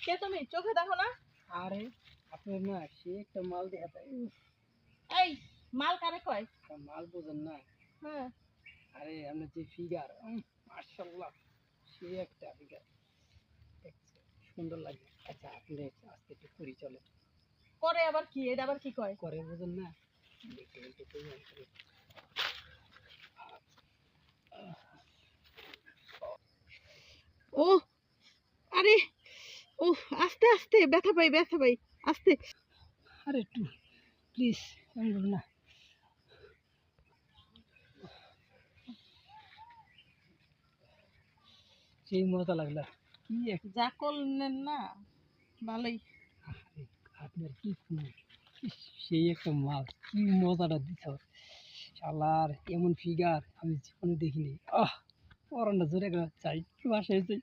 কে তুমি চোখে দেখো না? আরে আপনার না সে একটা মাল দেখাতে। এই মাল কারে কয়? মাল বোঝেন না? হ্যাঁ। আরে আপনার যে ফিগার, মাশাআল্লাহ, সে একটা ফিগার, সুন্দর লাগে। আচ্ছা আপনি আজকে একটু করি চলে। করে আবার কি? এটা আবার কি কয়? করে বোঝেন না? দেখতে দেখতে করি। ও আরে ও, আস্তে আস্তে, ব্যথা পাই ব্যথা পাই, আস্তে। আরে একটু প্লিজ, এমন না। সেই মজা লাগলো। কি যা করলেন না ভালোই। আপনার কি সেই একটা মাল, কি মজাটা দিছ শালার, এমন ফিগার আমি জীবনে দেখিনি। পরানটা জোরে গেল, চাই বাসায় যাই।